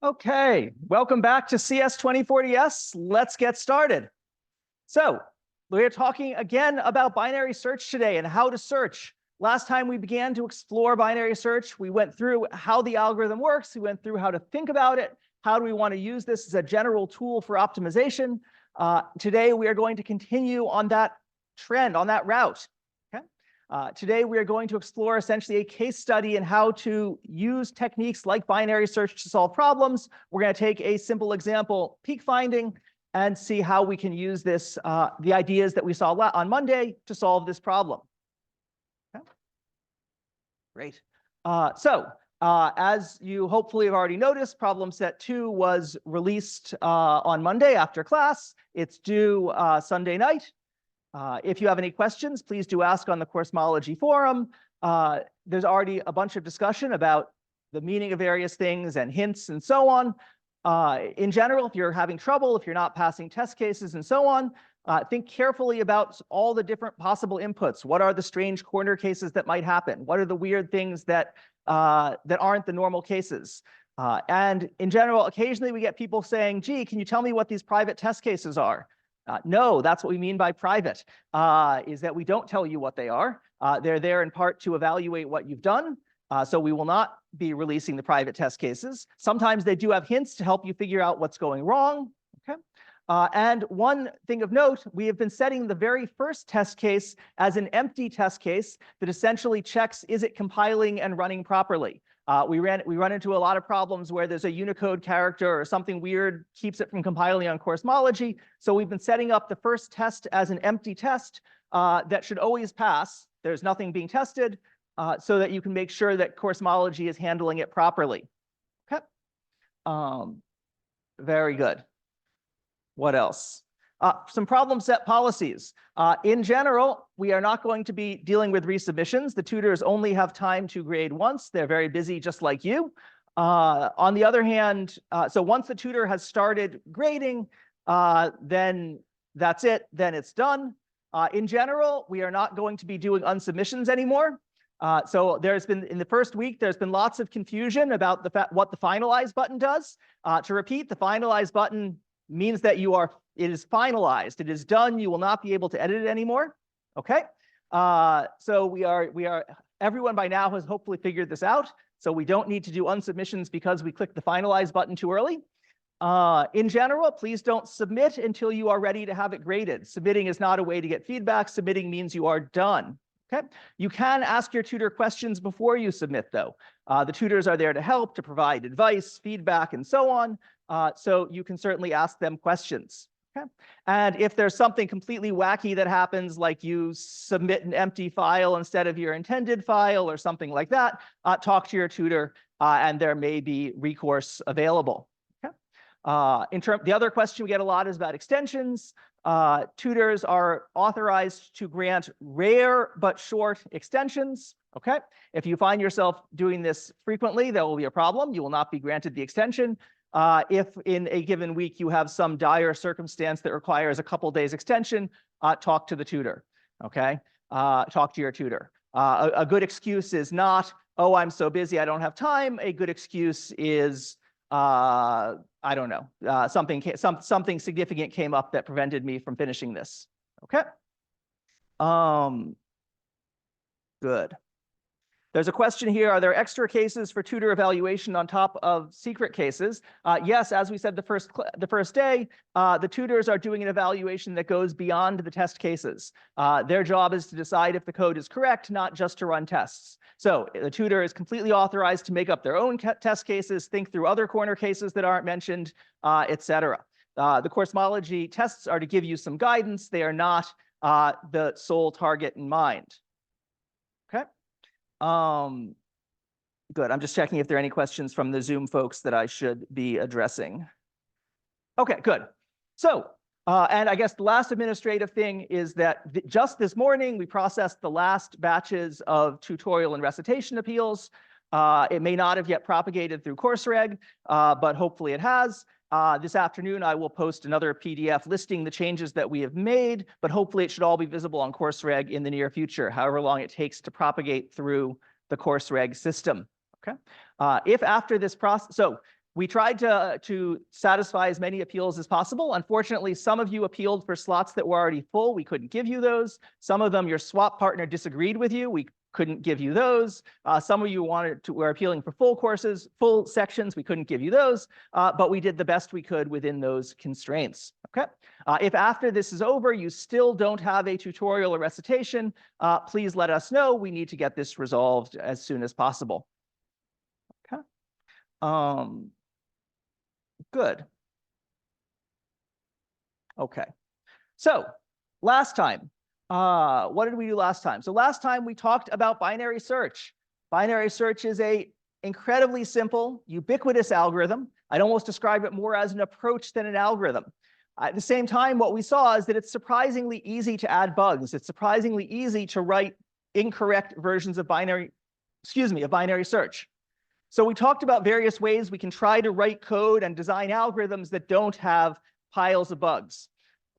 Okay, welcome back to CS 2040S. Let's get started. So we're talking again about binary search today and how to search. Last time we began to explore binary search, we went through how the algorithm works. We went through how to think about it. How do we want to use this as a general tool for optimization? Today, we are going to continue on that trend, on that route. Today, we are going to explore essentially a case study in how to use techniques like binary search to solve problems. We're going to take a simple example, peak finding, and see how we can use this, the ideas that we saw on Monday to solve this problem. Okay. Great. As you hopefully have already noticed, problem set 2 was released on Monday after class. It's due Sunday night. If you have any questions, please do ask on the Coursemology forum. There's already a bunch of discussion about the meaning of various things and hints and so on. In general, if you're having trouble, if you're not passing test cases and so on, think carefully about all the different possible inputs. What are the strange corner cases that might happen? What are the weird things that aren't the normal cases? And in general, occasionally we get people saying, gee, can you tell me what these private test cases are? No, that's what we mean by private, is that we don't tell you what they are. They're there in part to evaluate what you've done. So we will not be releasing the private test cases. Sometimes they do have hints to help you figure out what's going wrong. Okay. And one thing of note, we have been setting the very first test case as an empty test case that essentially checks, is it compiling and running properly? We run into a lot of problems where there's a Unicode character or something weird keeps it from compiling on Coursemology. So we've been setting up the first test as an empty test that should always pass. There's nothing being tested so that you can make sure that Coursemology is handling it properly. Okay. Very good. What else? Some problem set policies. In general, we are not going to be dealing with resubmissions. The tutors only have time to grade once. They're very busy, just like you. On the other hand, so once the tutor has started grading, then that's it. Then it's done. In general, we are not going to be doing unsubmissions anymore. So there's been, in the first week, there's been lots of confusion about what the finalize button does. To repeat, the finalize button means that it is finalized. It is done. You will not be able to edit it anymore. Okay. So everyone by now has hopefully figured this out. So we don't need to do unsubmissions because we clicked the finalize button too early. In general, please don't submit until you are ready to have it graded. Submitting is not a way to get feedback. Submitting means you are done. Okay. You can ask your tutor questions before you submit, though. The tutors are there to help, to provide advice, feedback, and so on. So you can certainly ask them questions. Okay. And if there's something completely wacky that happens, like you submit an empty file instead of your intended file or something like that, talk to your tutor and there may be recourse available. Okay. The other question we get a lot is about extensions. Tutors are authorized to grant rare but short extensions. Okay. If you find yourself doing this frequently, there will be a problem. You will not be granted the extension. If in a given week you have some dire circumstance that requires a couple days extension, talk to the tutor. Okay. Talk to your tutor. A good excuse is not, oh, I'm so busy, I don't have time. A good excuse is, I don't know, something significant came up that prevented me from finishing this. Okay. Good. There's a question here, are there extra cases for tutor evaluation on top of secret cases? Yes, as we said the first day, the tutors are doing an evaluation that goes beyond the test cases. Their job is to decide if the code is correct, not just to run tests. So the tutor is completely authorized to make up their own test cases, think through other corner cases that aren't mentioned, etc. The Coursemology tests are to give you some guidance. They are not the sole target in mind. Okay. Good. I'm just checking if there are any questions from the Zoom folks that I should be addressing. Okay, good. So, and I guess the last administrative thing is that just this morning, we processed the last batches of tutorial and recitation appeals. It may not have yet propagated through CourseReg, but hopefully it has. This afternoon, I will post another PDF listing the changes that we have made, but hopefully it should all be visible on CourseReg in the near future, however long it takes to propagate through the CourseReg system. Okay. If after this process, so We tried to satisfy as many appeals as possible. Unfortunately, some of you appealed for slots that were already full. We couldn't give you those. Some of them, your swap partner disagreed with you. We couldn't give you those. Some of you were appealing for full courses, full sections. We couldn't give you those, but we did the best we could within those constraints. Okay. If after this is over, you still don't have a tutorial or recitation, please let us know. We need to get this resolved as soon as possible. Okay. Good. Okay. So last time, what did we do last time? So last time we talked about binary search. Binary search is a incredibly simple, ubiquitous algorithm. I'd almost describe it more as an approach than an algorithm. At the same time, what we saw is that it's surprisingly easy to add bugs. It's surprisingly easy to write incorrect versions of binary search. So we talked about various ways we can try to write code and design algorithms that don't have piles of bugs.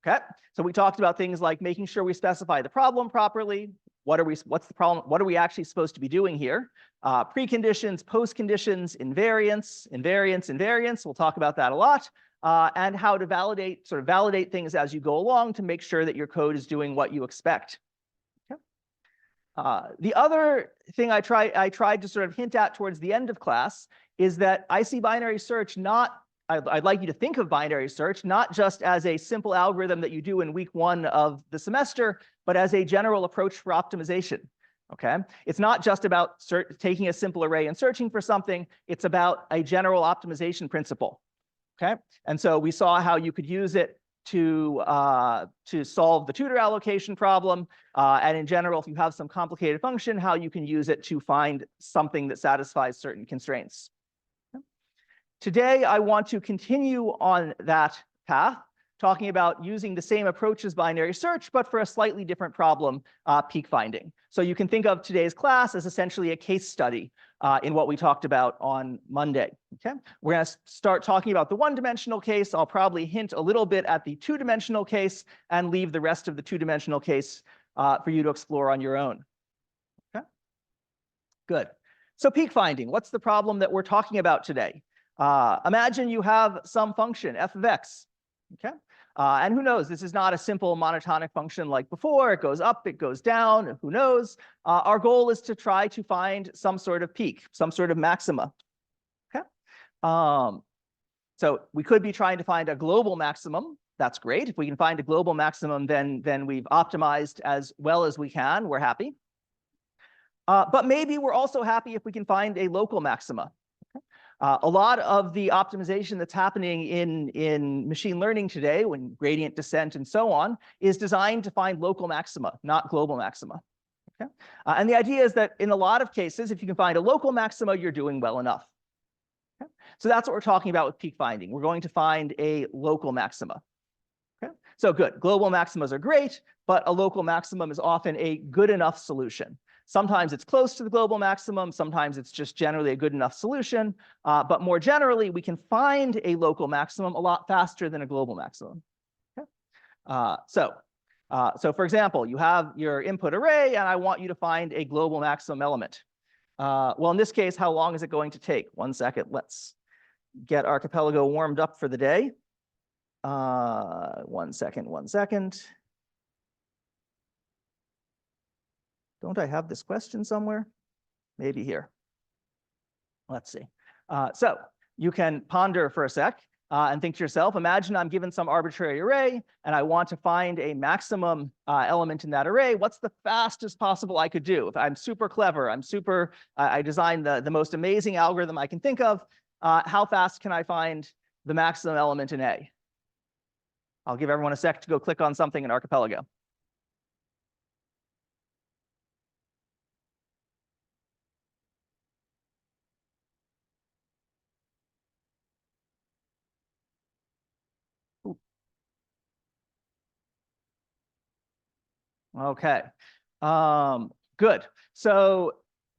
Okay, so we talked about things like making sure we specify the problem properly. What's the problem? What are we actually supposed to be doing here? Preconditions, postconditions, invariance. We'll talk about that a lot. And how to validate things as you go along to make sure that your code is doing what you expect. The other thing I tried to sort of hint at towards the end of class is that I see binary search I'd like you to think of binary search not just as a simple algorithm that you do in week 1 of the semester, but as a general approach for optimization. Okay, it's not just about taking a simple array and searching for something. It's about a general optimization principle. Okay, and so we saw how you could use it to solve the tutor allocation problem, and in general, if you have some complicated function, how you can use it to find something that satisfies certain constraints. Okay. Today, I want to continue on that path, talking about using the same approach as binary search, but for a slightly different problem, peak finding. So you can think of today's class as essentially a case study in what we talked about on Monday. Okay, we're going to start talking about the one-dimensional case. I'll probably hint a little bit at the two-dimensional case and leave the rest of the two-dimensional case for you to explore on your own. Okay, good. So peak finding, what's the problem that we're talking about today? Imagine you have some function, f of x. Okay. And who knows, this is not a simple monotonic function like before. It goes up, it goes down, who knows? Our goal is to try to find some sort of peak, some sort of maxima. Okay. So we could be trying to find a global maximum. That's great. If we can find a global maximum, then we've optimized as well as we can. We're happy. But maybe we're also happy if we can find a local maxima. A lot of the optimization that's happening in machine learning today, when gradient descent and so on, is designed to find local maxima, not global maxima. Okay? And the idea is that in a lot of cases, if you can find a local maxima, you're doing well enough. Okay? So that's what we're talking about with peak finding. We're going to find a local maxima. Okay? So good. Global maximas are great, but a local maximum is often a good enough solution. Sometimes it's close to the global maximum. Sometimes it's just generally a good enough solution. But more generally, we can find a local maximum a lot faster than a global maximum. Okay? So for example, you have your input array, and I want you to find a global maximum element. Well, in this case, how long is it going to take? 1 second. Let's get Archipelago warmed up for the day. 1 second. Don't I have this question somewhere? Maybe here. Let's see. So you can ponder for a sec and think to yourself, imagine I'm given some arbitrary array and I want to find a maximum element in that array. What's the fastest possible I could do? If I'm super clever, I designed the most amazing algorithm I can think of, how fast can I find the maximum element in A? I'll give everyone a sec to go click on something in Archipelago. Okay, good. So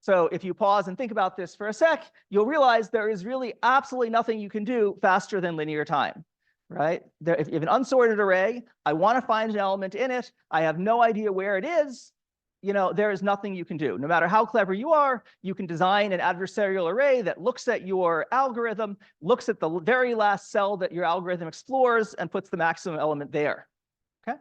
if you pause and think about this for a sec, you'll realize there is really absolutely nothing you can do faster than linear time, right? If you have an unsorted array, I want to find an element in it. I have no idea where it is. there is nothing you can do. No matter how clever you are, you can design an adversarial array that looks at your algorithm, looks at the very last cell that your algorithm explores, and puts the maximum element there. Okay.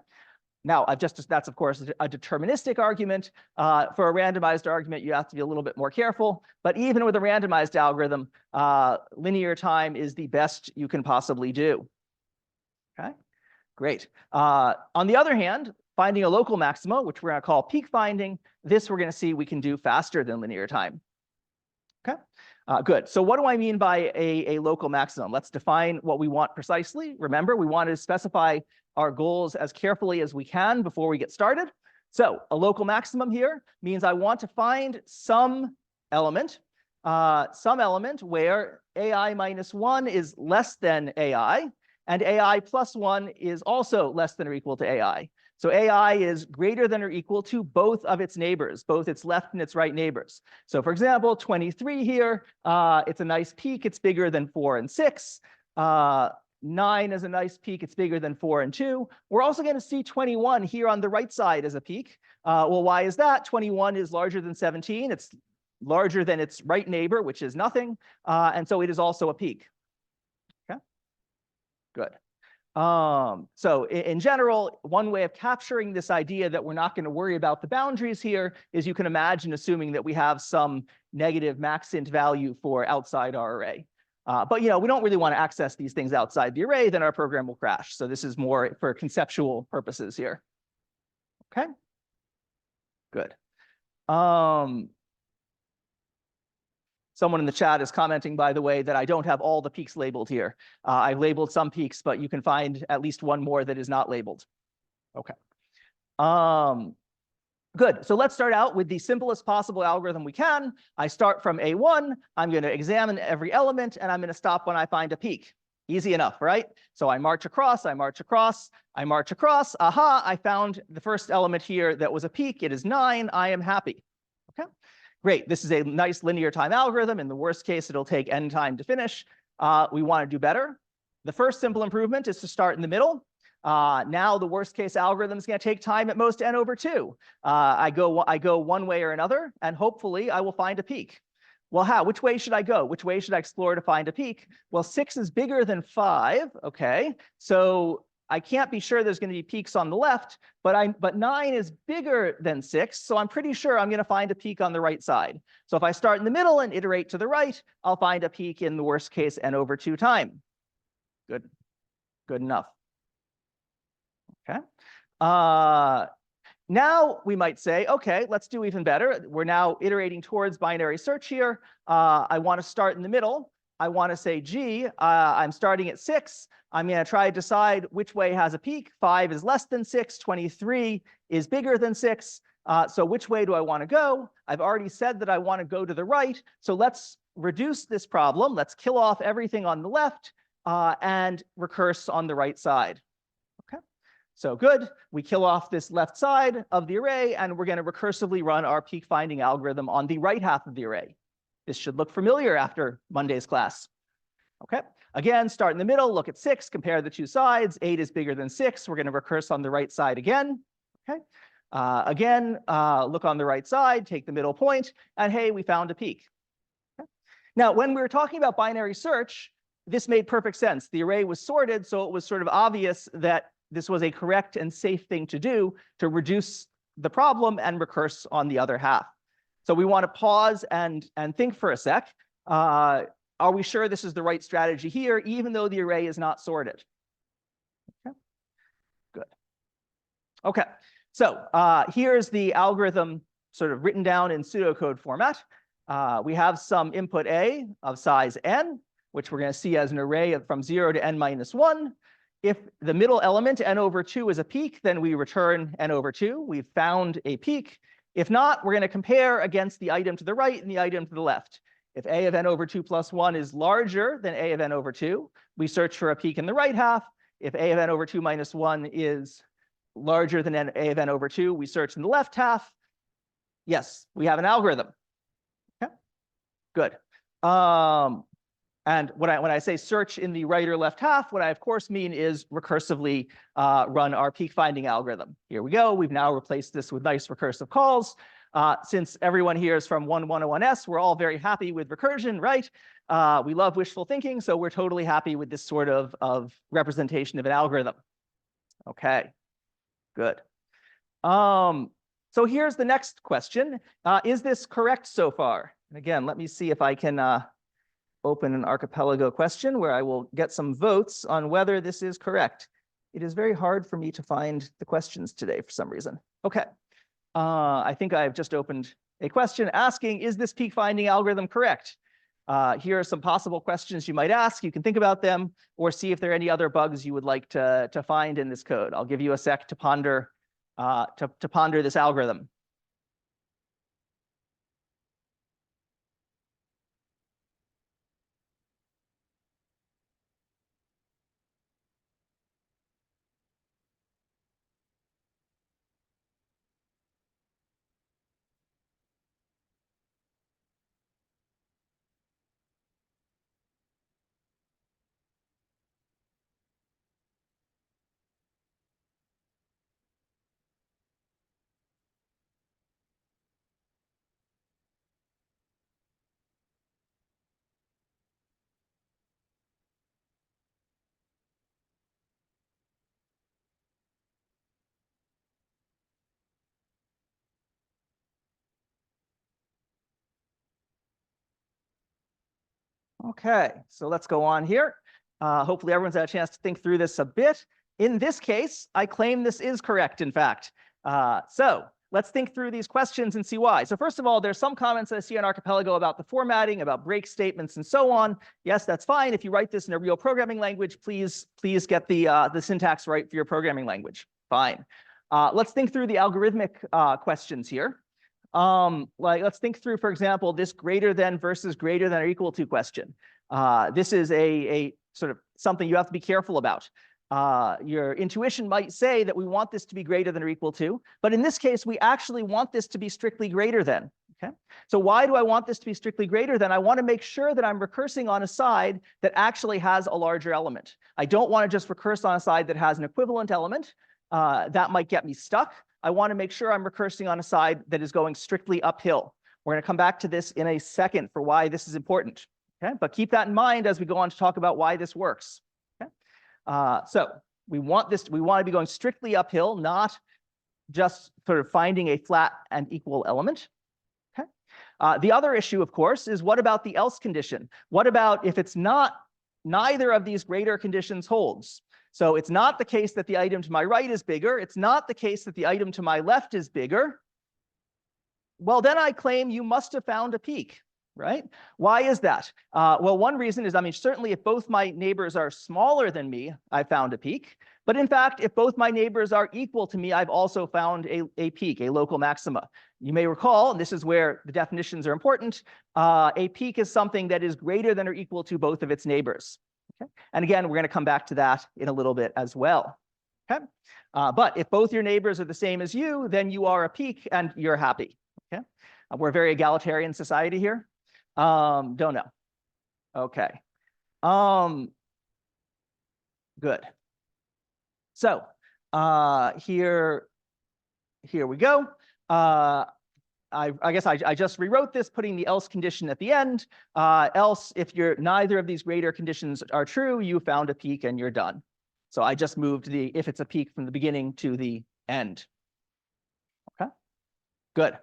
Now, that's of course a deterministic argument. For a randomized argument, you have to be a little bit more careful. But even with a randomized algorithm, linear time is the best you can possibly do. Okay, great. On the other hand, finding a local maxima, which we're going to call peak finding, this we're going to see we can do faster than linear time. Okay, good. So what do I mean by a local maximum? Let's define what we want precisely. Remember, we want to specify our goals as carefully as we can before we get started. So a local maximum here means I want to find some element where AI minus 1 is less than AI, and AI plus 1 is also less than or equal to AI. So AI is greater than or equal to both of its neighbors, both its left and its right neighbors. So for example, 23 here, it's a nice peak. It's bigger than 4 and 6. 9 is a nice peak. It's bigger than 4 and 2. We're also going to see 21 here on the right side as a peak. Well, why is that? 21 is larger than 17. It's larger than its right neighbor, which is nothing. And so it is also a peak. Okay, good. So in general, one way of capturing this idea that we're not going to worry about the boundaries here is you can imagine assuming that we have some negative maxint value for outside our array. But we don't really want to access these things outside the array, then our program will crash. So this is more for conceptual purposes here. Okay, good. Someone in the chat is commenting, by the way, that I don't have all the peaks labeled here. I've labeled some peaks, but you can find at least one more that is not labeled. Okay. Good. So let's start out with the simplest possible algorithm we can. I start from A1. I'm going to examine every element, and I'm going to stop when I find a peak. Easy enough, right? So I march across, I march across, I march across. Aha, I found the first element here that was a peak. It is 9. I am happy. Okay, great. This is a nice linear time algorithm. In the worst case, it'll take n time to finish. We want to do better. The first simple improvement is to start in the middle. Now the worst case algorithm is going to take time at most n over 2. I go one way or another, and hopefully I will find a peak. Well, how? Which way should I go? Which way should I explore to find a peak? Well, 6 is bigger than 5. Okay, so I can't be sure there's going to be peaks on the left, but 9 is bigger than 6, so I'm pretty sure I'm going to find a peak on the right side. So if I start in the middle and iterate to the right, I'll find a peak in the worst case n over 2 time. Good, good enough. Okay. Now we might say, okay, let's do even better. We're now iterating towards binary search here. I want to start in the middle. I want to say, gee, I'm starting at 6. I'm going to try to decide which way has a peak. 5 is less than 6. 23 is bigger than 6. So which way do I want to go? I've already said that I want to go to the right. So let's reduce this problem. Let's kill off everything on the left and recurse on the right side. So good, we kill off this left side of the array, and we're going to recursively run our peak finding algorithm on the right half of the array. This should look familiar after Monday's class. Okay, again, start in the middle, look at 6, compare the two sides. 8 is bigger than 6. We're going to recurse on the right side again. Okay, again, look on the right side, take the middle point, and hey, we found a peak. Okay. Now, when we were talking about binary search, this made perfect sense. The array was sorted, so it was sort of obvious that this was a correct and safe thing to do to reduce the problem and recurse on the other half. So we want to pause and think for a sec. Are we sure this is the right strategy here, even though the array is not sorted? Okay, good. Okay, so here's the algorithm sort of written down in pseudocode format. We have some input A of size n, which we're going to see as an array from 0 to n minus 1. If the middle element, n over 2, is a peak, then we return n over 2. We've found a peak. If not, we're going to compare against the item to the right and the item to the left. If a of n over 2 plus 1 is larger than a of n over 2, we search for a peak in the right half. If a of n over 2 minus 1 is larger than a of n over 2, we search in the left half. Yes, we have an algorithm. Okay, good. And when I say search in the right or left half, what I of course mean is recursively run our peak finding algorithm. Here we go. We've now replaced this with nice recursive calls. Since everyone here is from 101S, we're all very happy with recursion, right? We love wishful thinking, so we're totally happy with this sort of representation of an algorithm. Okay, good. So here's the next question. Is this correct so far? And again, let me see if I can open an archipelago question where I will get some votes on whether this is correct. It is very hard for me to find the questions today for some reason. Okay. I think I've just opened a question asking, is this peak finding algorithm correct? Here are some possible questions you might ask. You can think about them or see if there are any other bugs you would like to find in this code. I'll give you a sec to ponder this algorithm. Okay, so let's go on here. Hopefully everyone's had a chance to think through this a bit. In this case, I claim this is correct, in fact. So let's think through these questions and see why. So first of all, there's some comments that I see on Archipelago about the formatting, about break statements, and so on. Yes, that's fine. If you write this in a real programming language, please get the syntax right for your programming language. Fine. Let's think through the algorithmic questions here. Let's think through, for example, this greater than versus greater than or equal to question. This is a sort of something you have to be careful about. Your intuition might say that we want this to be greater than or equal to, but in this case, we actually want this to be strictly greater than. Okay. So why do I want this to be strictly greater than? I want to make sure that I'm recursing on a side that actually has a larger element. I don't want to just recurse on a side that has an equivalent element. That might get me stuck. I want to make sure I'm recursing on a side that is going strictly uphill. We're going to come back to this in a second for why this is important. Okay, but keep that in mind as we go on to talk about why this works. Okay, so we want to be going strictly uphill, not just sort of finding a flat and equal element. Okay, the other issue, of course, is what about the else condition? What about if it's not neither of these greater conditions holds? So it's not the case that the item to my right is bigger. It's not the case that the item to my left is bigger. Well, then I claim you must have found a peak, right? Why is that? Well, one reason is, I mean, certainly if both my neighbors are smaller than me, I found a peak. But in fact, if both my neighbors are equal to me, I've also found a peak, a local maxima. You may recall, and this is where the definitions are important, a peak is something that is greater than or equal to both of its neighbors. Okay. And again, we're going to come back to that in a little bit as well. Okay. But if both your neighbors are the same as you, then you are a peak and you're happy. Okay. We're a very egalitarian society here. Don't know. Okay. Good. So here we go. I guess I just rewrote this, putting the else condition at the end. Else, if neither of these greater conditions are true, you found a peak and you're done. So I just moved the if it's a peak from the beginning to the end. Okay, good.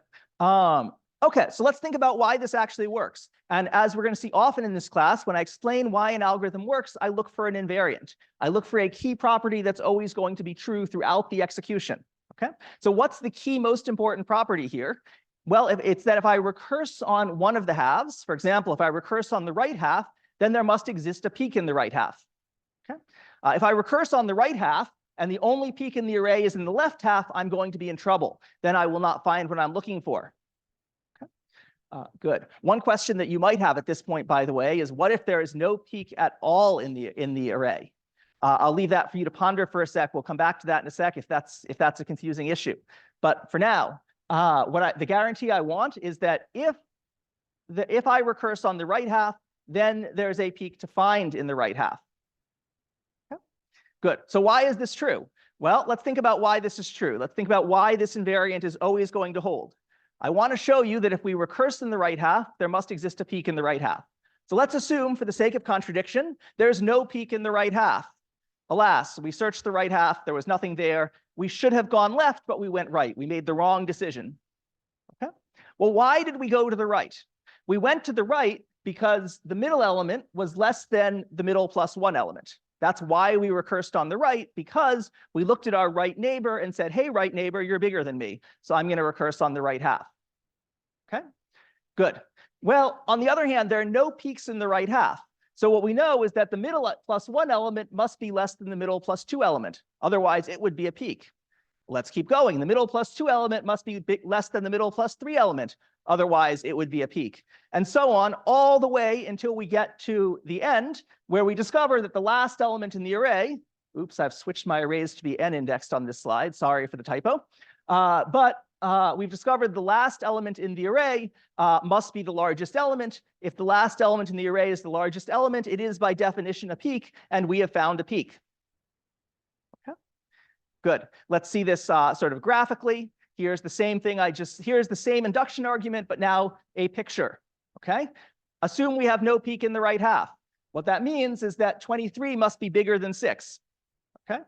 Okay, so let's think about why this actually works. And as we're going to see often in this class, when I explain why an algorithm works, I look for an invariant. I look for a key property that's always going to be true throughout the execution. Okay, so what's the key most important property here? Well, it's that if I recurse on one of the halves, for example, if I recurse on the right half, then there must exist a peak in the right half. Okay? If I recurse on the right half and the only peak in the array is in the left half, I'm going to be in trouble. Then I will not find what I'm looking for. Okay? Good. One question that you might have at this point, by the way, is what if there is no peak at all in the array? I'll leave that for you to ponder for a sec. We'll come back to that in a sec if that's a confusing issue. But for now, the guarantee I want is that if I recurse on the right half, then there's a peak to find in the right half. Okay. Good. So why is this true? Well, let's think about why this is true. Let's think about why this invariant is always going to hold. I want to show you that if we recurse in the right half, there must exist a peak in the right half. So let's assume, for the sake of contradiction, there's no peak in the right half. Alas, we searched the right half, there was nothing there. We should have gone left, but we went right. We made the wrong decision. Okay. Well, why did we go to the right? We went to the right because the middle element was less than the middle plus 1 element. That's why we recursed on the right, because we looked at our right neighbor and said, hey, right neighbor, you're bigger than me, so I'm going to recurse on the right half. Okay, good. Well, on the other hand, there are no peaks in the right half. So what we know is that the middle plus 1 element must be less than the middle plus 2 element. Otherwise, it would be a peak. Let's keep going. The middle plus 2 element must be less than the middle plus 3 element. Otherwise, it would be a peak. And so on, all the way until we get to the end, where we discover that the last element in the array, oops, I've switched my arrays to be n-indexed on this slide. Sorry for the typo. We've discovered the last element in the array must be the largest element. If the last element in the array is the largest element, it is by definition a peak, and we have found a peak. Okay. Good. Let's see this sort of graphically. Here's the same thing here's the same induction argument, but now a picture. Okay. Assume we have no peak in the right half. What that means is that 23 must be bigger than 6. Okay.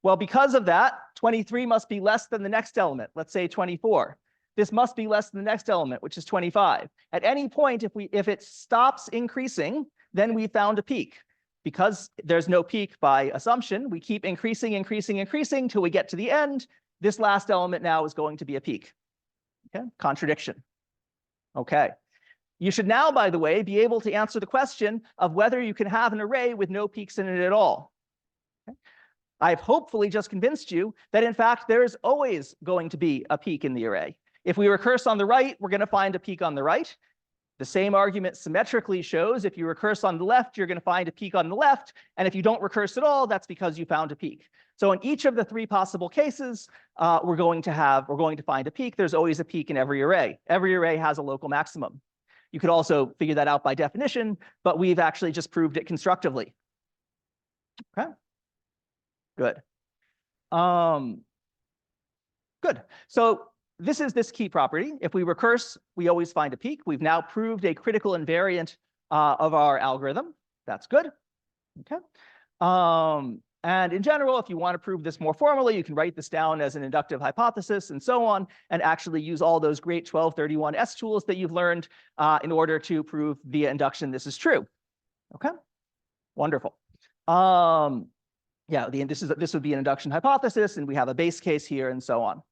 Well, because of that, 23 must be less than the next element, let's say 24. This must be less than the next element, which is 25. At any point, if it stops increasing, then we found a peak. Because there's no peak by assumption, we keep increasing, increasing, increasing till we get to the end. This last element now is going to be a peak. Okay, contradiction. Okay. You should now, by the way, be able to answer the question of whether you can have an array with no peaks in it at all. Okay. I've hopefully just convinced you that, in fact, there is always going to be a peak in the array. If we recurse on the right, we're going to find a peak on the right. The same argument symmetrically shows if you recurse on the left, you're going to find a peak on the left. And if you don't recurse at all, that's because you found a peak. So in each of the 3 possible cases, we're going to find a peak. There's always a peak in every array. Every array has a local maximum. You could also figure that out by definition, but we've actually just proved it constructively. Okay. Good. Good. So this is this key property. If we recurse, we always find a peak. We've now proved a critical invariant of our algorithm. That's good. Okay. And in general, if you want to prove this more formally, you can write this down as an inductive hypothesis and so on, and actually use all those great 1231S tools that you've learned in order to prove via induction this is true. Okay. Wonderful. Yeah, this would be an induction hypothesis, and we have a base case here, and so on.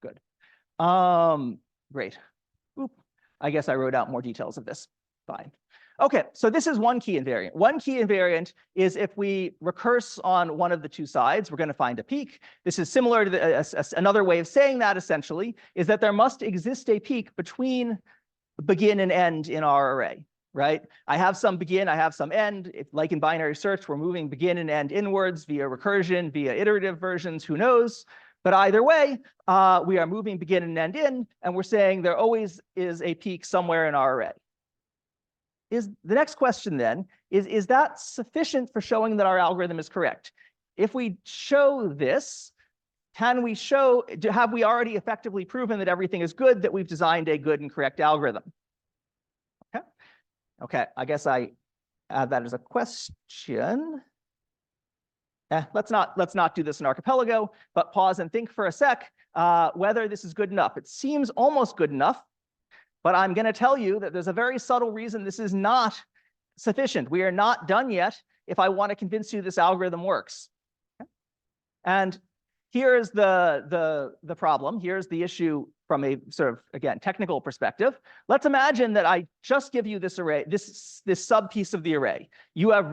Good. Great. Oop. I guess I wrote out more details of this. Fine. Okay, so this is one key invariant. One key invariant is if we recurse on one of the 2 sides, we're going to find a peak. This is similar to another way of saying that, essentially, is that there must exist a peak between begin and end in our array. Right? I have some begin, I have some end. If, like in binary search, we're moving begin and end inwards via recursion, via iterative versions, who knows? But either way, we are moving begin and end in, and we're saying there always is a peak somewhere in our array. The next question then is that sufficient for showing that our algorithm is correct? If we show this, have we already effectively proven that everything is good, that we've designed a good and correct algorithm? Okay, I guess I add that as a question. Let's not do this in archipelago, but pause and think for a sec whether this is good enough. It seems almost good enough, but I'm going to tell you that there's a very subtle reason this is not sufficient. We are not done yet if I want to convince you this algorithm works. Okay? And here is the problem. Here's the issue from a sort of, again, technical perspective. Let's imagine that I just give you this array, this sub piece of the array. You have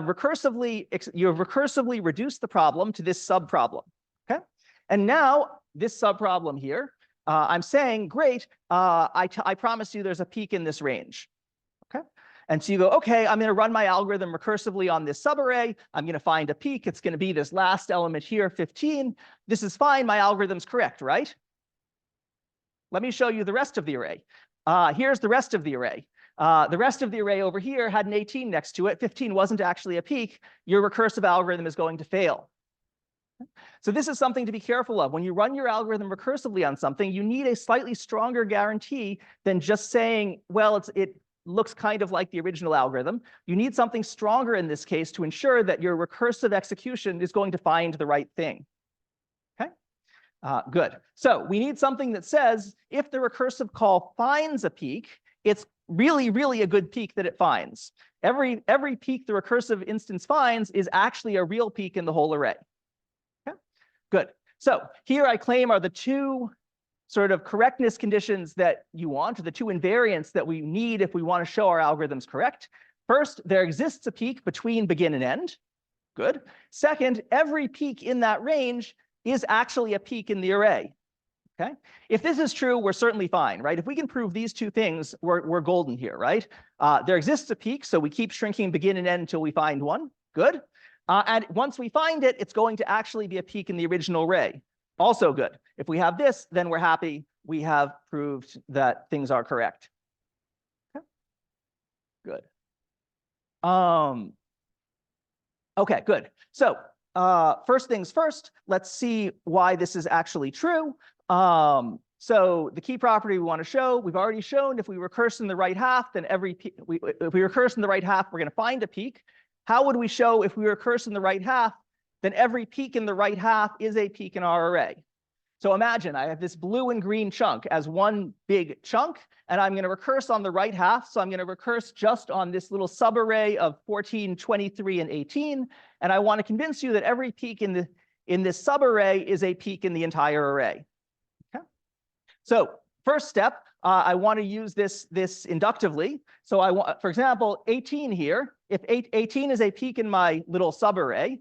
recursively reduced the problem to this sub problem. Okay, and now this sub problem here, I'm saying, great, I promise you there's a peak in this range. Okay. And so you go, okay, I'm going to run my algorithm recursively on this subarray. I'm going to find a peak. It's going to be this last element here, 15. This is fine. My algorithm's correct, right? Let me show you the rest of the array. Here's the rest of the array. The rest of the array over here had an 18 next to it. 15 wasn't actually a peak. Your recursive algorithm is going to fail. So this is something to be careful of. When you run your algorithm recursively on something, you need a slightly stronger guarantee than just saying, well, it looks kind of like the original algorithm. You need something stronger in this case to ensure that your recursive execution is going to find the right thing. Okay, good. So we need something that says if the recursive call finds a peak, it's really, really a good peak that it finds. Every peak the recursive instance finds is actually a real peak in the whole array. Okay, good. So here I claim are the two sort of correctness conditions that you want, or the two invariants that we need if we want to show our algorithm's correct. First, there exists a peak between begin and end. Good. Second, every peak in that range is actually a peak in the array. Okay. If this is true, we're certainly fine, right? If we can prove these two things, we're golden here, right? There exists a peak, so we keep shrinking begin and end until we find one. Good. And once we find it, it's going to actually be a peak in the original array. Also good. If we have this, then we're happy. We have proved that things are correct. Okay. Good. Okay, good. So first things first, let's see why this is actually true. So the key property we want to show, we've already shown if we recurse in the right half, then if we recurse in the right half, we're going to find a peak. How would we show if we recurse in the right half, then every peak in the right half is a peak in our array? So imagine I have this blue and green chunk as one big chunk, and I'm going to recurse on the right half. So I'm going to recurse just on this little subarray of 14, 23, and 18. And I want to convince you that every peak in this subarray is a peak in the entire array. Okay. So first step, I want to use this inductively. So I want, for example, 18 here. If 18 is a peak in my little subarray,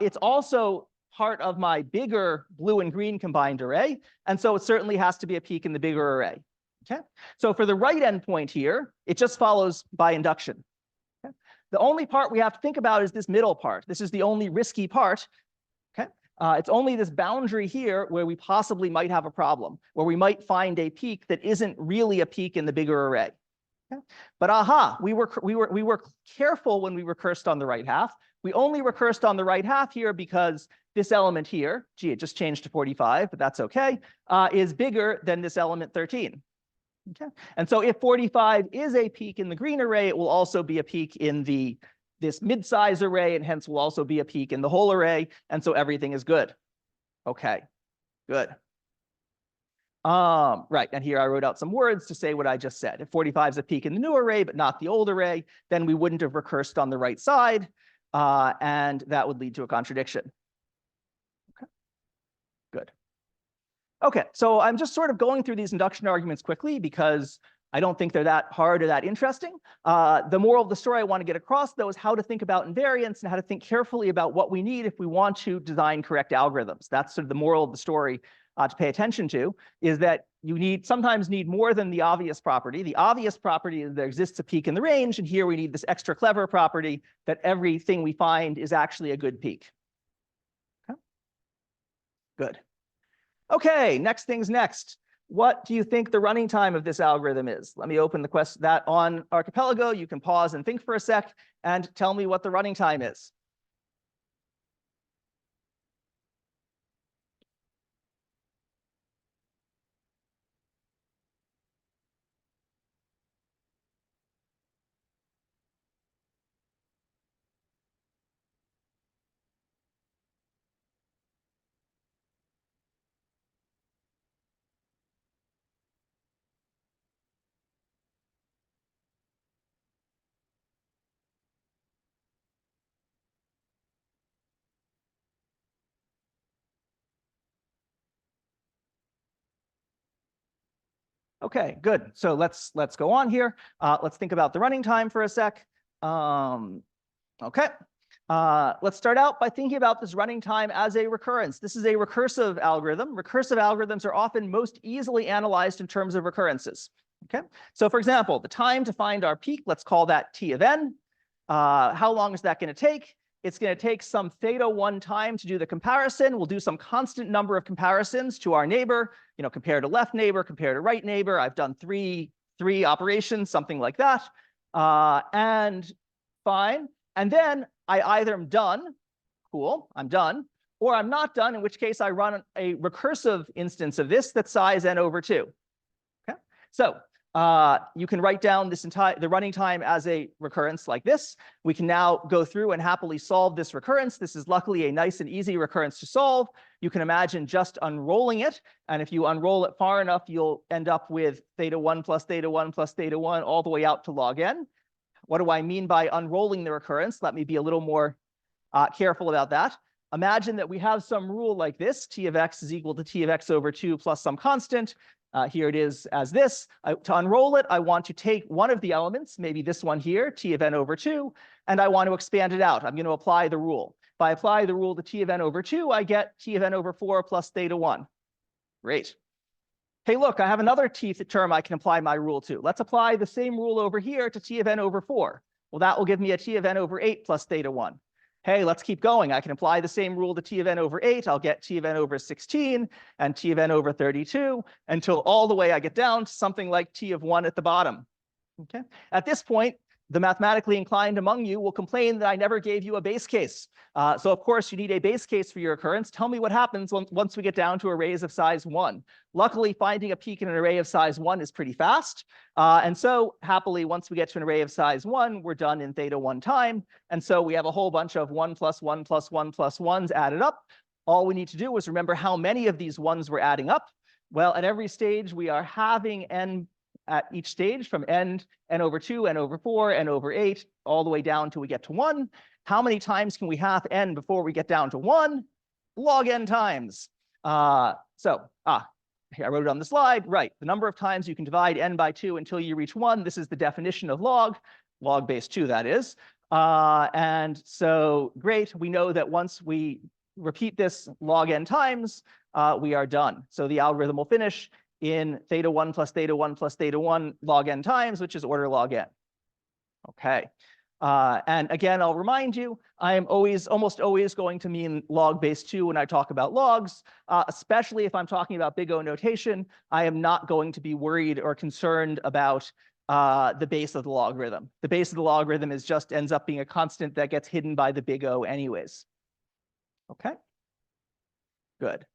it's also part of my bigger blue and green combined array. And so it certainly has to be a peak in the bigger array. Okay. So for the right endpoint here, it just follows by induction. Okay. The only part we have to think about is this middle part. This is the only risky part. Okay. It's only this boundary here where we possibly might have a problem, where we might find a peak that isn't really a peak in the bigger array. Okay. But aha, we were careful when we recursed on the right half. We only recursed on the right half here because this element here, gee, it just changed to 45, but that's okay, is bigger than this element 13. Okay. And so if 45 is a peak in the green array, it will also be a peak in this mid-size array, and hence will also be a peak in the whole array. And so everything is good. Okay, good. Right, and here I wrote out some words to say what I just said. If 45 is a peak in the new array, but not the old array, then we wouldn't have recursed on the right side, and that would lead to a contradiction. Okay, good. Okay, so I'm just sort of going through these induction arguments quickly because I don't think they're that hard or that interesting. The moral of the story I want to get across, though, is how to think about invariance and how to think carefully about what we need if we want to design correct algorithms. That's sort of the moral of the story to pay attention to, is that you sometimes need more than the obvious property. The obvious property is there exists a peak in the range, and here we need this extra clever property that everything we find is actually a good peak. Okay. Good. Okay, next things next. What do you think the running time of this algorithm is? Let me open the question that on Archipelago. You can pause and think for a sec and tell me what the running time is. Okay, good. So let's go on here. Let's think about the running time for a sec. Okay. Let's start out by thinking about this running time as a recurrence. This is a recursive algorithm. Recursive algorithms are often most easily analyzed in terms of recurrences. Okay. So for example, the time to find our peak, let's call that t of n. How long is that going to take? It's going to take some theta1 time to do the comparison. We'll do some constant number of comparisons to our neighbor, compare to left neighbor, compare to right neighbor. I've done three 3 operations, something like that. And fine. And then I either am done, cool, I'm done, or I'm not done, in which case I run a recursive instance of this that's size n over 2. Okay, so you can write down the running time as a recurrence like this. We can now go through and happily solve this recurrence. This is luckily a nice and easy recurrence to solve. You can imagine just unrolling it, and if you unroll it far enough, you'll end up with theta 1 plus theta 1 plus theta 1 all the way out to log n. What do I mean by unrolling the recurrence? Let me be a little more careful about that. Imagine that we have some rule like this: t of x is equal to t of x over 2 plus some constant. Here it is as this. To unroll it, I want to take one of the elements, maybe this one here, t of n over 2, and I want to expand it out. I'm going to apply the rule. If I apply the rule to t of n over 2, I get t of n over 4 plus theta 1. Great. Hey, look, I have another t term I can apply my rule to. Let's apply the same rule over here to t of n over 4. Well, that will give me a t of n over 8 plus theta 1. Hey, let's keep going. I can apply the same rule to t of n over 8. I'll get t of n over 16 and t of n over 32 until all the way I get down to something like t of 1 at the bottom. Okay. At this point, the mathematically inclined among you will complain that I never gave you a base case. So of course, you need a base case for your occurrence. Tell me what happens once we get down to arrays of size 1. Luckily, finding a peak in an array of size 1 is pretty fast. And so happily, once we get to an array of size 1, we're done in theta 1 time. And so we have a whole bunch of 1 plus 1 plus 1 plus 1s added up. All we need to do is remember how many of these 1s we're adding up. Well, at every stage, we are halving n at each stage from n over 2, n over 4, n over 8, all the way down till we get to 1. How many times can we half n before we get down to 1? Log n times. Here, I wrote it on the slide. Right, the number of times you can divide n by 2 until you reach 1. This is the definition of log base 2, that is. And so, great, we know that once we repeat this log n times, we are done. So the algorithm will finish in theta 1 plus theta 1 plus theta 1 log n times, which is order log n. Okay. And again, I'll remind you, I am almost always going to mean log base 2 when I talk about logs, especially if I'm talking about big O notation. I am not going to be worried or concerned about the base of the logarithm. The base of the logarithm ends up being a constant that gets hidden by the big O anyways. Okay, good.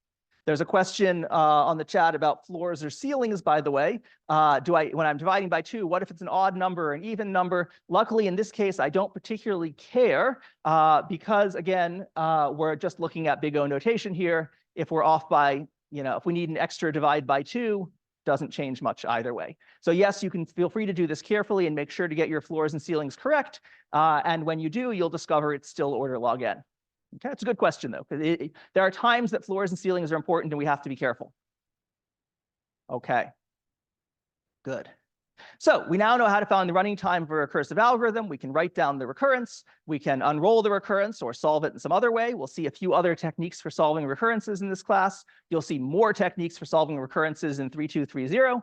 There's a question on the chat about floors or ceilings, by the way. When I'm dividing by 2, what if it's an odd number or an even number? Luckily, in this case, I don't particularly care because, again, we're just looking at big O notation here. If we're off by, if we need an extra divide by 2, doesn't change much either way. So yes, you can feel free to do this carefully and make sure to get your floors and ceilings correct. And when you do, you'll discover it's still order log n. Okay, it's a good question, though, because there are times that floors and ceilings are important and we have to be careful. Okay, good. So we now know how to find the running time of a recursive algorithm. We can write down the recurrence. We can unroll the recurrence or solve it in some other way. We'll see a few other techniques for solving recurrences in this class. You'll see more techniques for solving recurrences in 3230.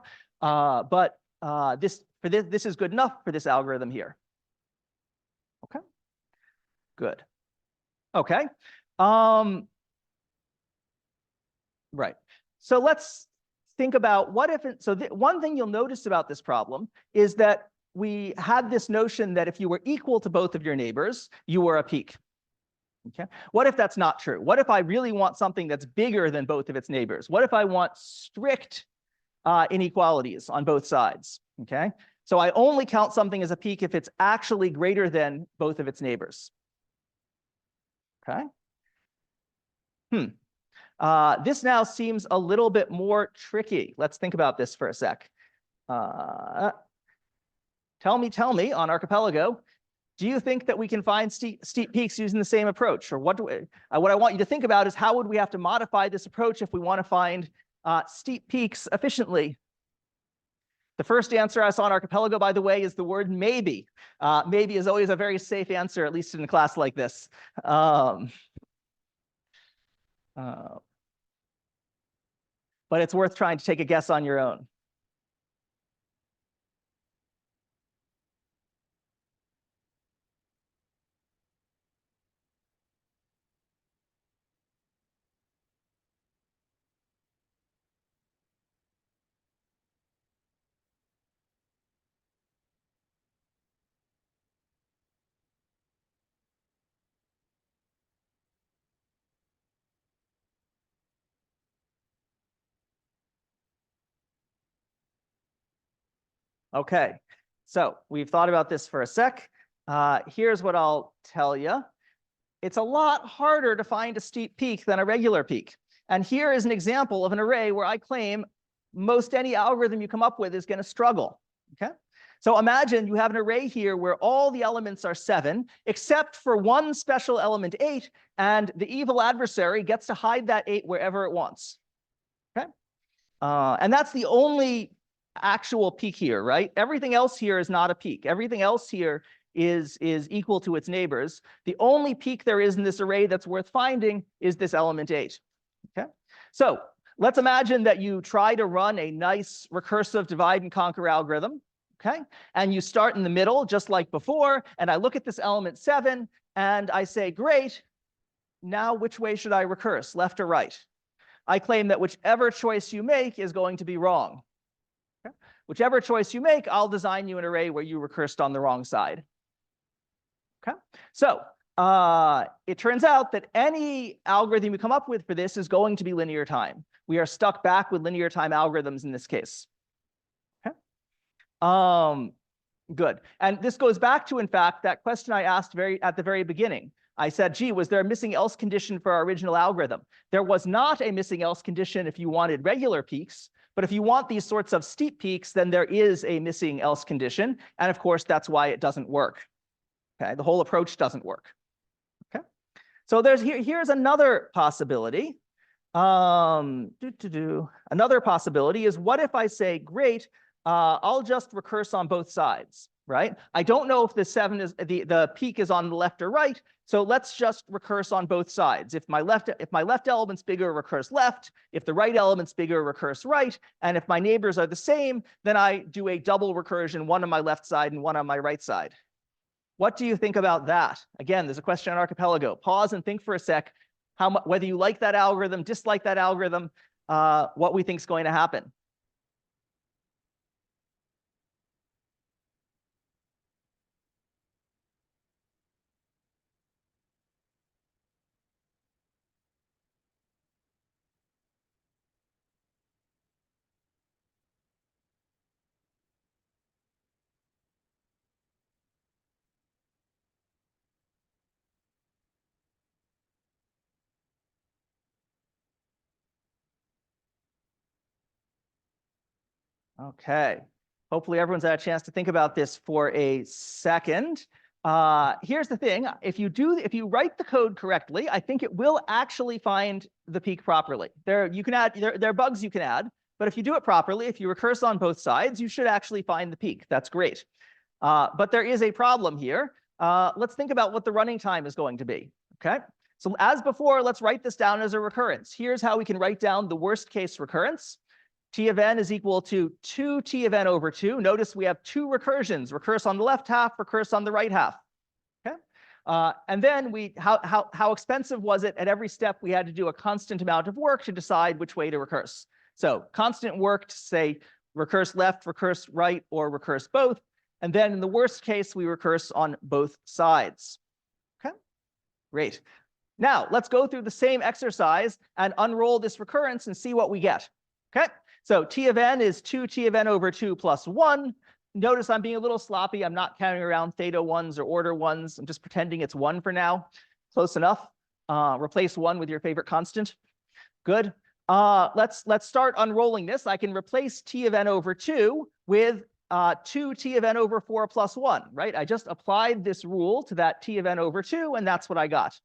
But this is good enough for this algorithm here. Okay, good. Okay. Right. So let's think about what if one thing you'll notice about this problem is that we had this notion that if you were equal to both of your neighbors, you were a peak. Okay. What if that's not true? What if I really want something that's bigger than both of its neighbors? What if I want strict inequalities on both sides? Okay. So I only count something as a peak if it's actually greater than both of its neighbors. Okay. This now seems a little bit more tricky. Let's think about this for a sec. Tell me on Archipelago, do you think that we can find steep peaks using the same approach? Or what I want you to think about is how would we have to modify this approach if we want to find steep peaks efficiently? The first answer I saw on Archipelago, by the way, is the word maybe. Maybe is always a very safe answer, at least in a class like this. But it's worth trying to take a guess on your own. Okay, so we've thought about this for a sec. Here's what I'll tell you. It's a lot harder to find a steep peak than a regular peak. And here is an example of an array where I claim most any algorithm you come up with is going to struggle. Okay, so imagine you have an array here where all the elements are 7, except for one special element 8, and the evil adversary gets to hide that 8 wherever it wants. Okay, and that's the only actual peak here, right? Everything else here is not a peak. Everything else here is equal to its neighbors. The only peak there is in this array that's worth finding is this element 8. Okay, so let's imagine that you try to run a nice recursive divide and conquer algorithm. Okay, and you start in the middle just like before, and I look at this element 7 and I say, great, now which way should I recurse, left or right? I claim that whichever choice you make is going to be wrong. Okay? Whichever choice you make, I'll design you an array where you recursed on the wrong side. Okay, so it turns out that any algorithm you come up with for this is going to be linear time. We are stuck back with linear time algorithms in this case. Okay, good. And this goes back to, in fact, that question I asked at the very beginning. I said, gee, was there a missing else condition for our original algorithm? There was not a missing else condition if you wanted regular peaks, but if you want these sorts of steep peaks, then there is a missing else condition. And of course, that's why it doesn't work. Okay, the whole approach doesn't work. Okay, so here's another possibility. Another possibility is, what if I say, great, I'll just recurse on both sides, right? I don't know if the 7 is the peak is on the left or right, so let's just recurse on both sides. If my left element's bigger, recurse left. If the right element's bigger, recurse right. And if my neighbors are the same, then I do a double recursion, one on my left side and one on my right side. What do you think about that? Again, there's a question on Archipelago. Pause and think for a sec, whether you like that algorithm, dislike that algorithm, what we think is going to happen. Okay, hopefully everyone's had a chance to think about this for a second. Here's the thing: if you write the code correctly, I think it will actually find the peak properly. There are bugs you can add, but if you do it properly, if you recurse on both sides, you should actually find the peak. That's great. But there is a problem here. Let's think about what the running time is going to be. Okay, so as before, let's write this down as a recurrence. Here's how we can write down the worst case recurrence. T of n is equal to 2t of n over 2. Notice we have 2 recursions: recurse on the left half, recurse on the right half. Okay, and then how expensive was it? At every step, we had to do a constant amount of work to decide which way to recurse. So constant work to say recurse left, recurse right, or recurse both. And then in the worst case, we recurse on both sides. Okay, great. Now let's go through the same exercise and unroll this recurrence and see what we get. Okay. So T of n is 2t of n over 2 plus 1. Notice I'm being a little sloppy. I'm not counting around theta 1s or order 1s. I'm just pretending it's 1 for now. Close enough. Replace 1 with your favorite constant. Good. Let's start unrolling this. I can replace t of n over 2 with 2t of n over 4 plus 1, right? I just applied this rule to that t of n over 2, and that's what I got.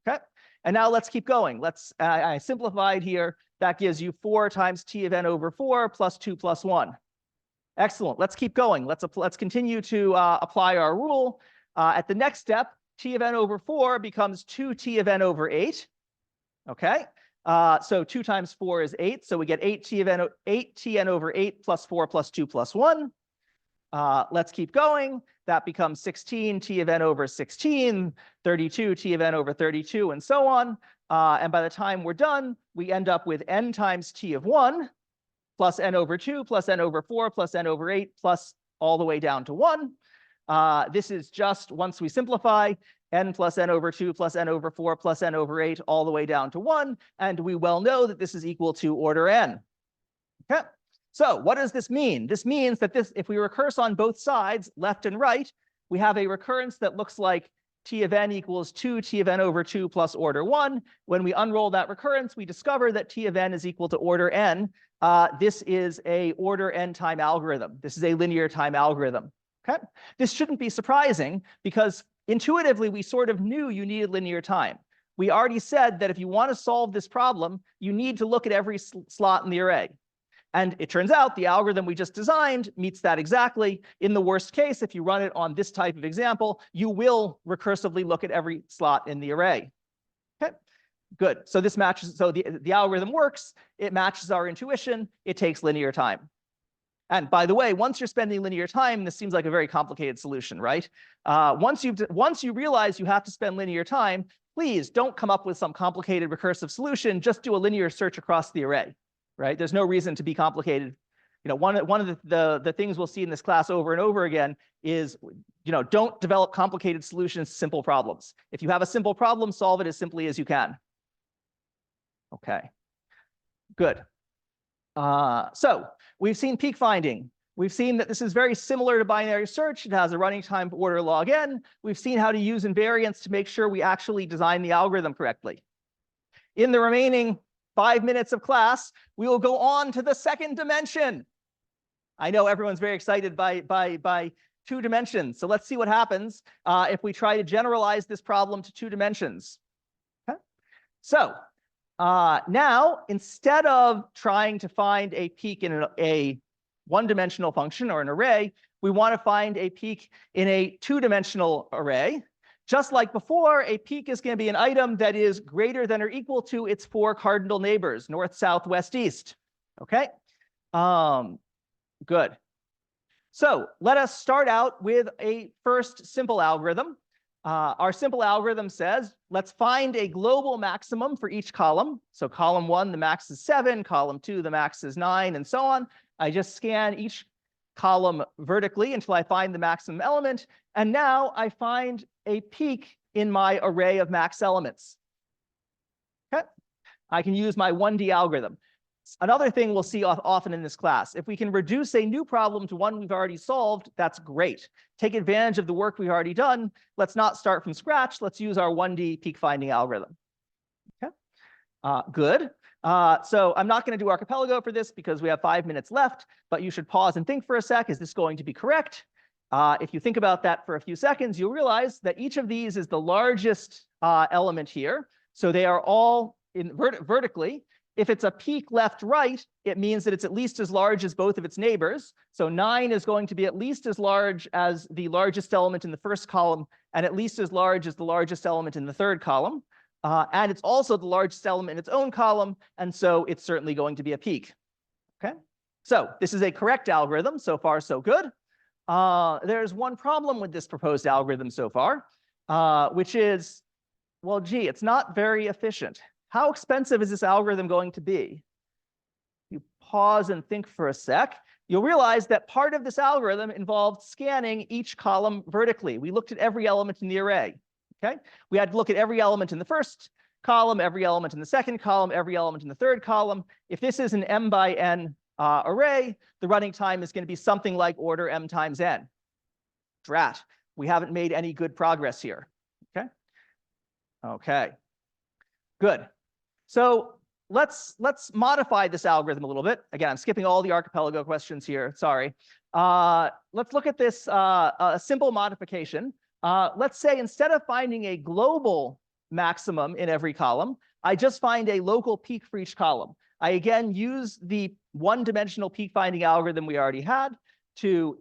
Okay. And now let's keep going. I simplified here. That gives you 4 times t of n over 4 plus 2 plus 1. Excellent. Let's keep going. Let's continue to apply our rule. At the next step, t of n over 4 becomes 2t of n over 8. Okay. So 2 times 4 is 8. So we get 8tn over 8 plus 4 plus 2 plus 1. Let's keep going. That becomes 16 t of n over 16, 32 t of n over 32, and so on. And by the time we're done, we end up with n times t of 1 plus n over 2 plus n over 4 plus n over 8 plus all the way down to 1. This is just, once we simplify, n plus n over 2 plus n over 4 plus n over 8 all the way down to 1. And we well know that this is equal to order n. Okay. So what does this mean? This means that if we recurse on both sides, left and right, we have a recurrence that looks like T of n equals 2 T of n over 2 plus order 1. When we unroll that recurrence, we discover that T of n is equal to order n. This is a order n time algorithm. This is a linear time algorithm. Okay? This shouldn't be surprising because intuitively we sort of knew you needed linear time. We already said that if you want to solve this problem, you need to look at every slot in the array. And it turns out the algorithm we just designed meets that exactly. In the worst case, if you run it on this type of example, you will recursively look at every slot in the array. Okay, good. So this matches. So the algorithm works. It matches our intuition. It takes linear time. And by the way, once you're spending linear time, this seems like a very complicated solution, right? Once you realize you have to spend linear time, please don't come up with some complicated recursive solution. Just do a linear search across the array. Right? There's no reason to be complicated. You know, one of the things we'll see in this class over and over again is, you know, don't develop complicated solutions to simple problems. If you have a simple problem, solve it as simply as you can. Okay, good. So we've seen peak finding. We've seen that this is very similar to binary search. It has a running time order log n. We've seen how to use invariance to make sure we actually design the algorithm correctly. In the remaining 5 minutes of class, we will go on to the second dimension. I know everyone's very excited by 2 dimensions. So let's see what happens if we try to generalize this problem to 2 dimensions. Okay? So now, instead of trying to find a peak in a one-dimensional function or an array, we want to find a peak in a 2-dimensional array. Just like before, a peak is going to be an item that is greater than or equal to its 4 cardinal neighbors, north, south, west, east. Okay, good. So let us start out with a first simple algorithm. Our simple algorithm says, let's find a global maximum for each column. So column 1, the max is 7. Column 2, the max is 9, and so on. I just scan each column vertically until I find the maximum element. And now I find a peak in my array of max elements. Okay, I can use my 1D algorithm. Another thing we'll see often in this class, if we can reduce a new problem to one we've already solved, that's great. Take advantage of the work we've already done. Let's not start from scratch. Let's use our 1D peak finding algorithm. Okay, good. So I'm not going to do archipelago for this because we have 5 minutes left, but you should pause and think for a sec. Is this going to be correct? If you think about that for a few seconds, you'll realize that each of these is the largest element here. So they are all in vertically. If it's a peak left-right, it means that it's at least as large as both of its neighbors. So 9 is going to be at least as large as the largest element in the first column, and at least as large as the largest element in the third column. And it's also the largest element in its own column, and so it's certainly going to be a peak. Okay, so this is a correct algorithm. So far, so good. There's one problem with this proposed algorithm so far, which is, well, gee, it's not very efficient. How expensive is this algorithm going to be? You pause and think for a sec. You'll realize that part of this algorithm involved scanning each column vertically. We looked at every element in the array. Okay, we had to look at every element in the first column, every element in the second column, every element in the third column. If this is an m by n array, the running time is going to be something like order m times n. Drat, we haven't made any good progress here. Okay, okay, good. So let's modify this algorithm a little bit. Again, I'm skipping all the archipelago questions here. Sorry. Let's look at this a simple modification. Let's say instead of finding a global maximum in every column, I just find a local peak for each column. I again use the one-dimensional peak finding algorithm we already had to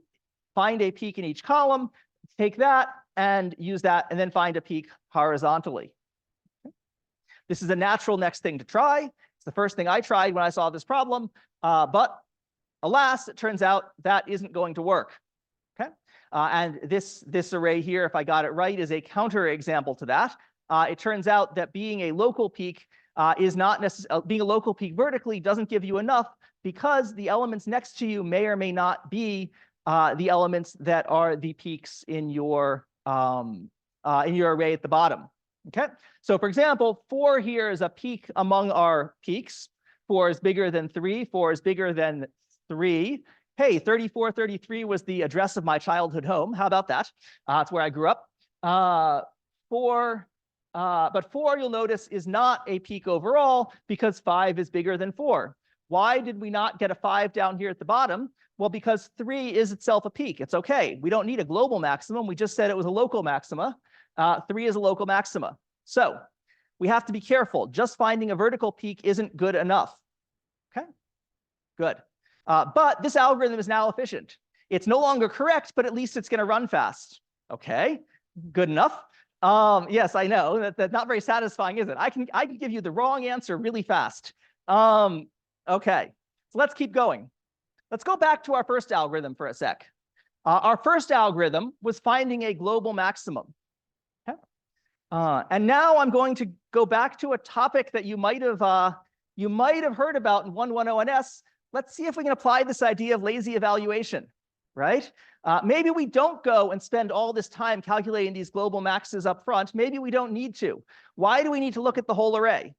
find a peak in each column, take that and use that, and then find a peak horizontally. This is a natural next thing to try. It's the first thing I tried when I saw this problem, but alas, it turns out that isn't going to work. Okay, and this array here, if I got it right, is a counter example to that. It turns out that being a local peak is not necessarily, being a local peak vertically doesn't give you enough because the elements next to you may or may not be the elements that are the peaks in your array at the bottom. Okay, so for example, 4 here is a peak among our peaks. 4 is bigger than 3. 4 is bigger than 3. Hey, 3433 was the address of my childhood home. How about that? It's where I grew up. 4, but 4, you'll notice, is not a peak overall because 5 is bigger than 4. Why did we not get a 5 down here at the bottom? Well, because 3 is itself a peak. It's okay. We don't need a global maximum. We just said it was a local maxima. 3 is a local maxima. So we have to be careful. Just finding a vertical peak isn't good enough. Okay, good. But this algorithm is now efficient. It's no longer correct, but at least it's going to run fast. Okay, good enough. Yes, I know that's not very satisfying, is it? I can give you the wrong answer really fast. Okay, so let's keep going. Let's go back to our first algorithm for a sec. Our first algorithm was finding a global maximum. Okay? And now I'm going to go back to a topic that you might have heard about in 110NS. Let's see if we can apply this idea of lazy evaluation, right? Maybe we don't go and spend all this time calculating these global maxes up front. Maybe we don't need to. Why do we need to look at the whole array?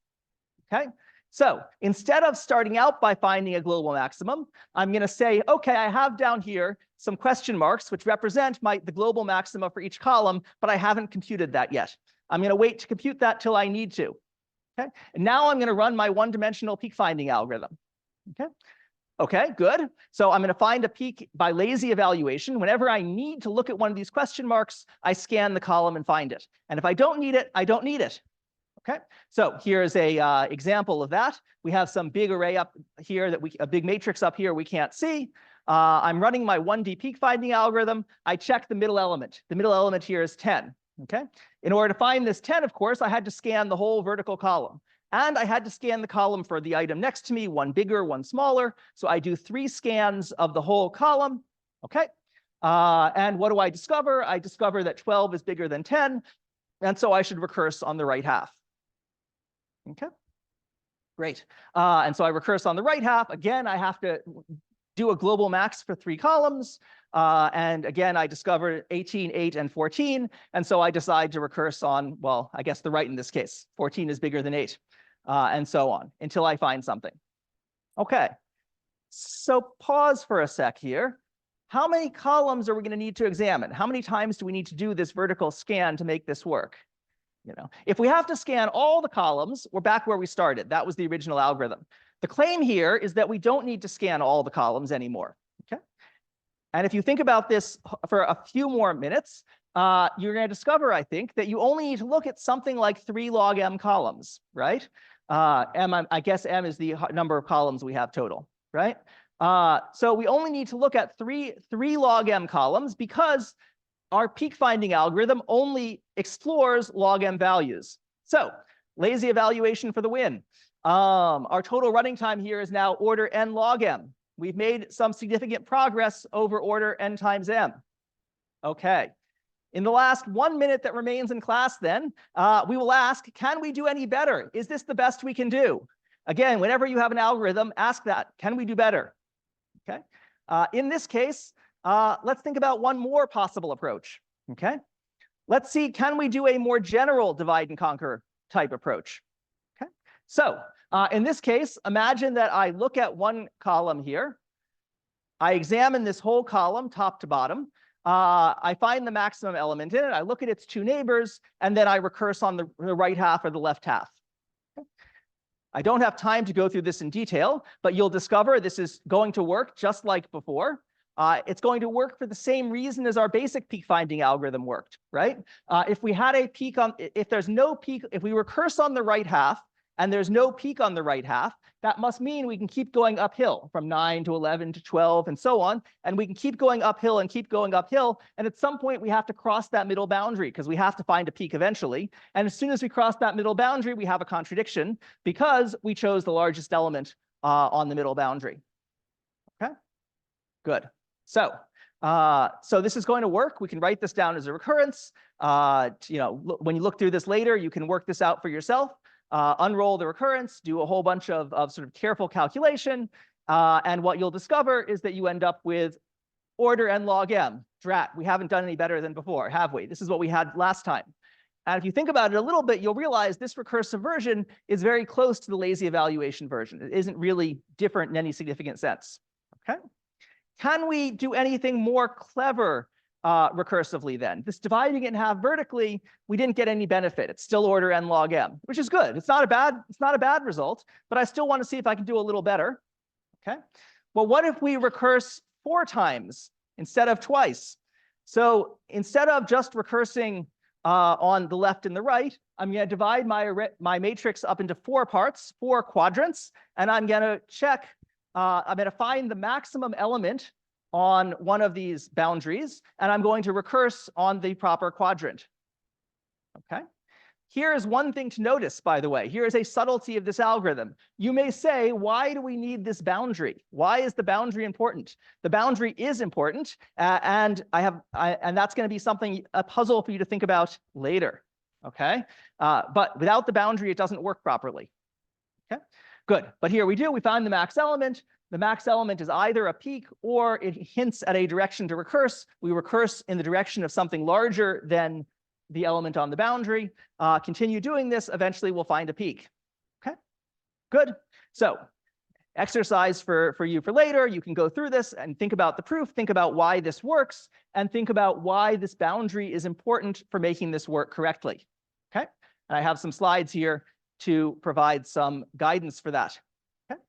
Okay, so instead of starting out by finding a global maximum, I'm going to say, okay, I have down here some question marks which represent the global maxima for each column, but I haven't computed that yet. I'm going to wait to compute that till I need to. Okay, and now I'm going to run my one-dimensional peak finding algorithm. Okay. Okay, good. So I'm going to find a peak by lazy evaluation. Whenever I need to look at one of these question marks, I scan the column and find it. And if I don't need it, I don't need it. Okay, so here's a example of that. We have some big array up here a big matrix up here we can't see. I'm running my 1D peak finding algorithm. I check the middle element. The middle element here is 10. Okay, in order to find this 10, of course, I had to scan the whole vertical column. And I had to scan the column for the item next to me, one bigger, one smaller. So I do 3 scans of the whole column. Okay. And what do I discover? I discover that 12 is bigger than 10. And so I should recurse on the right half. Okay. Great. And so I recurse on the right half. Again, I have to do a global max for 3 columns. And again, I discovered 18, 8, and 14. And so I decide to recurse on, well, I guess the right in this case. 14 is bigger than 8. And so on, until I find something. Okay, so pause for a sec here. How many columns are we going to need to examine? How many times do we need to do this vertical scan to make this work? If we have to scan all the columns, we're back where we started. That was the original algorithm. The claim here is that we don't need to scan all the columns anymore. Okay, and if you think about this for a few more minutes, you're going to discover, I think, that you only need to look at something like 3 log m columns, right? I guess m is the number of columns we have total, right? So we only need to look at 3 log m columns because our peak finding algorithm only explores log m values. So lazy evaluation for the win. Our total running time here is now order n log m. We've made some significant progress over order n times m. Okay. In the last 1 minute that remains in class, then, we will ask, can we do any better? Is this the best we can do? Again, whenever you have an algorithm, ask that. Can we do better? Okay. In this case, let's think about one more possible approach. Okay. Let's see, can we do a more general divide and conquer type approach? Okay. So in this case, imagine that I look at one column here. I examine this whole column, top to bottom. I find the maximum element in it. I look at its 2 neighbors, and then I recurse on the right half or the left half. Okay. I don't have time to go through this in detail, but you'll discover this is going to work just like before. It's going to work for the same reason as our basic peak finding algorithm worked, right? If we had a peak if there's no peak, if we recurse on the right half and there's no peak on the right half, that must mean we can keep going uphill from 9 to 11 to 12 and so on. And we can keep going uphill and keep going uphill. And at some point, we have to cross that middle boundary because we have to find a peak eventually. And as soon as we cross that middle boundary, we have a contradiction because we chose the largest element on the middle boundary. Okay, good. So this is going to work. We can write this down as a recurrence. When you look through this later, you can work this out for yourself. Unroll the recurrence, do a whole bunch of sort of careful calculation, and what you'll discover is that you end up with order n log m. Drat, we haven't done any better than before, have we? This is what we had last time. And if you think about it a little bit, you'll realize this recursive version is very close to the lazy evaluation version. It isn't really different in any significant sense. Okay. Can we do anything more clever recursively then? This dividing it in half vertically, we didn't get any benefit. It's still order n log m, which is good. It's not a bad result, but I still want to see if I can do a little better. Okay. Well, what if we recurse 4 times instead of twice? So instead of just recursing on the left and the right, I'm going to divide my matrix up into 4 parts, 4 quadrants, and I'm going to check. I'm going to find the maximum element on one of these boundaries, and I'm going to recurse on the proper quadrant. Okay. Here is one thing to notice, by the way. Here is a subtlety of this algorithm. You may say, why do we need this boundary? Why is the boundary important? The boundary is important, and that's going to be a puzzle for you to think about later. Okay, but without the boundary, it doesn't work properly. Okay, good. But here we do. We find the max element. The max element is either a peak or it hints at a direction to recurse. We recurse in the direction of something larger than the element on the boundary. Continue doing this. Eventually, we'll find a peak. Okay, good. So exercise for you for later. You can go through this and think about the proof, think about why this works, and think about why this boundary is important for making this work correctly. Okay, and I have some slides here to provide some guidance for that. Okay.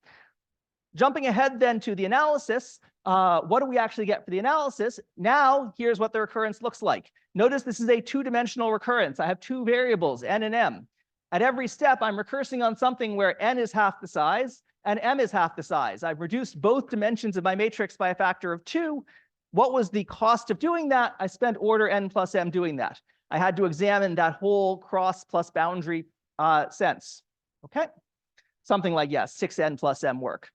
Jumping ahead then to the analysis, what do we actually get for the analysis? Now, here's what the recurrence looks like. Notice this is a 2-dimensional recurrence. I have 2 variables, n and m. At every step, I'm recursing on something where n is half the size and m is half the size. I've reduced both dimensions of my matrix by a factor of 2. What was the cost of doing that? I spent order n plus m doing that. I had to examine that whole cross plus boundary sense. Okay, something like, yes, 6n plus m work.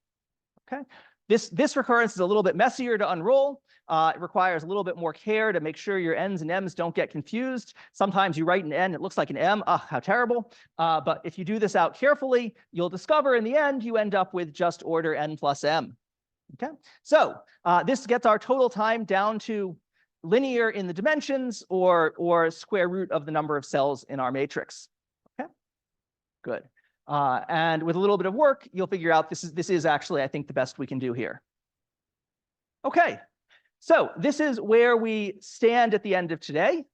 Okay, this recurrence is a little bit messier to unroll. It requires a little bit more care to make sure your n's and m's don't get confused. Sometimes you write an n, it looks like an m. How terrible. But if you do this out carefully, you'll discover in the end, you end up with just order n plus m. Okay, so this gets our total time down to linear in the dimensions or square root of the number of cells in our matrix. Okay, good. And with a little bit of work, you'll figure out this is actually, I think, the best we can do here. Okay, so this is where we stand at the end of today.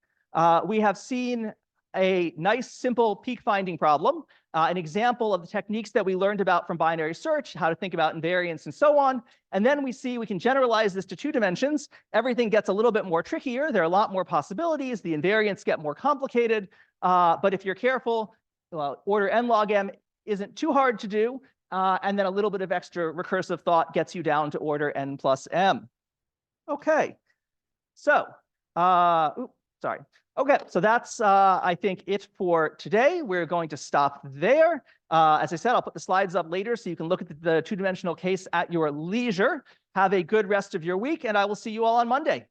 We have seen a nice, simple peak finding problem, an example of the techniques that we learned about from binary search, how to think about invariance and so on. And then we see we can generalize this to 2 dimensions. Everything gets a little bit more trickier. There are a lot more possibilities. The invariants get more complicated. But if you're careful, well, order n log m isn't too hard to do, and then a little bit of extra recursive thought gets you down to order n plus m. Okay, so, sorry. Okay, so that's, I think, it for today. We're going to stop there. As I said, I'll put the slides up later so you can look at the 2-dimensional case at your leisure. Have a good rest of your week, and I will see you all on Monday.